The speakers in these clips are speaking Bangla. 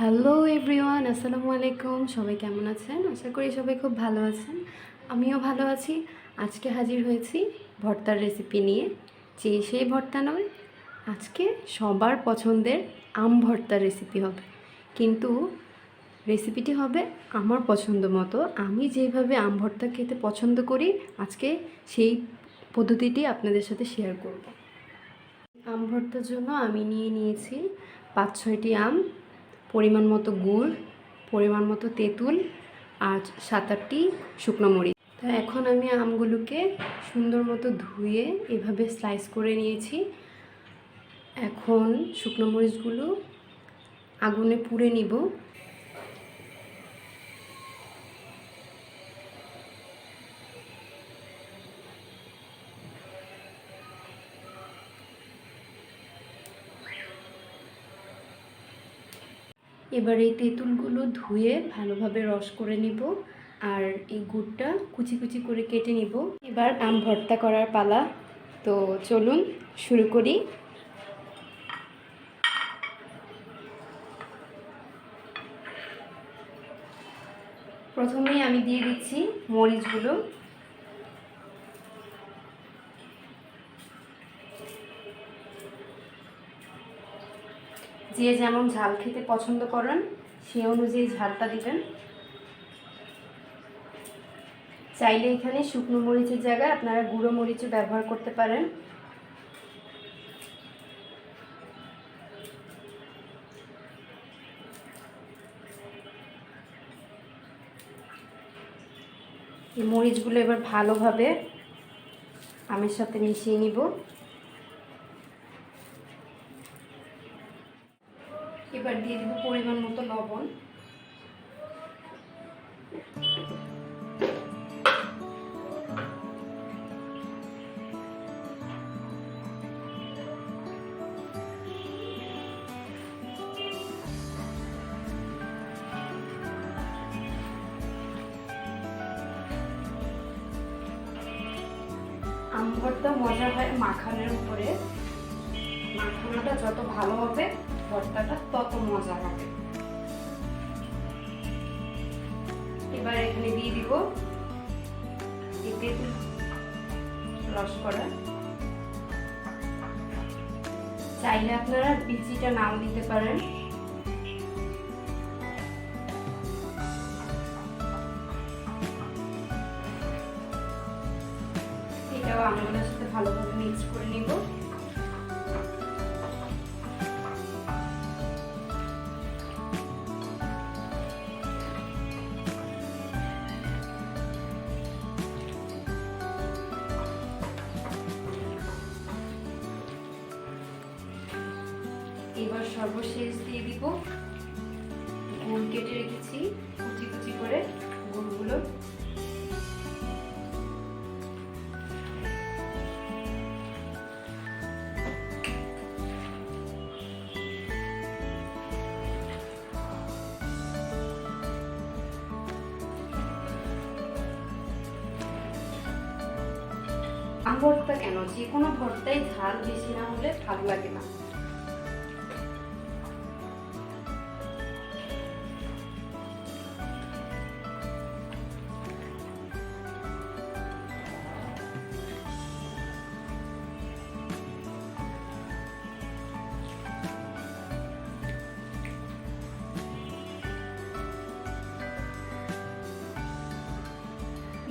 হ্যালো এভরিওয়ান, আসসালামু আলাইকুম। সবাই কেমন আছেন? আশা করি সবাই খুব ভালো আছেন। আমিও ভালো আছি। আজকে হাজির হয়েছি ভর্তার রেসিপি নিয়ে। সেই ভর্তা নয়, আজকে সবার পছন্দের আম ভর্তার রেসিপি হবে। কিন্তু রেসিপিটি হবে আমার পছন্দ মতো। আমি যেভাবে আম ভর্তা খেতে পছন্দ করি, আজকে সেই পদ্ধতিটি আপনাদের সাথে শেয়ার করব। আম ভর্তার জন্য আমি নিয়েছি 5-6টি আম, পরিমাণ মতো গুড়, পরিমাণ মতো তেঁতুল আর 7-8টি শুকনো মরিচ। তো এখন আমি আমগুলোকে সুন্দর মতো ধুয়ে এভাবে স্লাইস করে নিয়েছি। এখন শুকনো মরিচগুলো আগুনে পুড়ে নিব। এবার এই তেঁতুলগুলো ধুয়ে ভালোভাবে রস করে নিব আর এই গুড়টা কুচি কুচি করে কেটে নিব। এবার আম ভর্তা করার পালা। তো চলুন শুরু করি। প্রথমেই আমি দিয়ে দিচ্ছি মরিচগুলো। যে যেমন ঝাল খেতে পছন্দ করেন সে অনুযায়ী ঝালটা দিবেন। চাইলে এখানে শুকনো মরিচের জায়গায় আপনারা গুঁড়ো মরিচও ব্যবহার করতে পারেন। এই মরিচগুলো এবার ভালোভাবে আমের সাথে মিশিয়ে নিব। এবার দিয়ে দেব পরিমাণ মতো লবণ। আম ভর্তা মজা হয় মাখানের উপরে। মাখানাটা যত ভালো হবে ভর্তাটা তত মজা হবে। এবার এখানে দিয়ে দিব তেঁতুল রস করা। চাইলে আপনারা বিচিটা নাও দিতে পারেন। এটাও আমগুলোর সাথে ভালোভাবে মিক্স করে নিব। এবার সর্বশেষ দিয়ে দিব গুড় কেটে রেখেছি কুচি কুচি করে গুড়গুলো। আম ভর্তা কেন, যে কোনো ভর্তায় ঝাল বেশি না হলে ভালো লাগে না।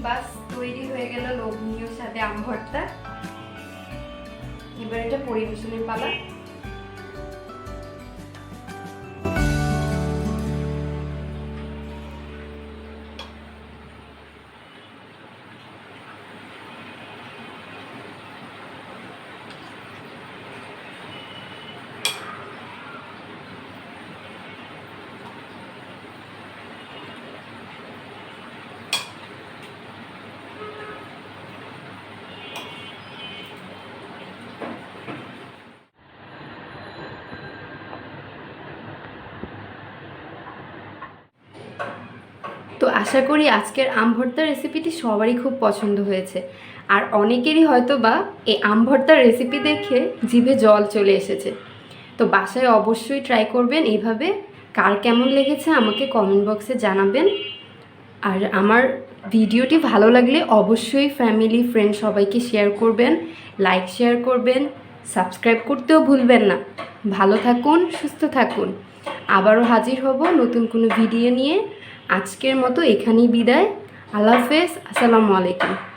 বাস তৈরি হয়ে গেল লোভনীয় স্বাদে আম ভর্তা। এবার এটা পরিবেশনের পালা। তো আশা করি আজকের আম ভর্তার রেসিপিটি সবারই খুব পছন্দ হয়েছে। আর অনেকেরই হয়তো বা এই আম ভর্তার রেসিপি দেখে জিভে জল চলে এসেছে। তো বাসায় অবশ্যই ট্রাই করবেন এইভাবে কার কেমন লেগেছে আমাকে কমেন্ট বক্সে জানাবেন। আর আমার ভিডিওটি ভালো লাগলে অবশ্যই ফ্যামিলি ফ্রেন্ড সবাইকে শেয়ার করবেন, লাইক শেয়ার করবেন, সাবস্ক্রাইব করতেও ভুলবেন না। ভালো থাকুন, সুস্থ থাকুন। আবারও হাজির হব নতুন কোনো ভিডিও নিয়ে। আজকের মতো এখানেই বিদায়। আল্লাহ হাফেজ, আসসালামু আলাইকুম।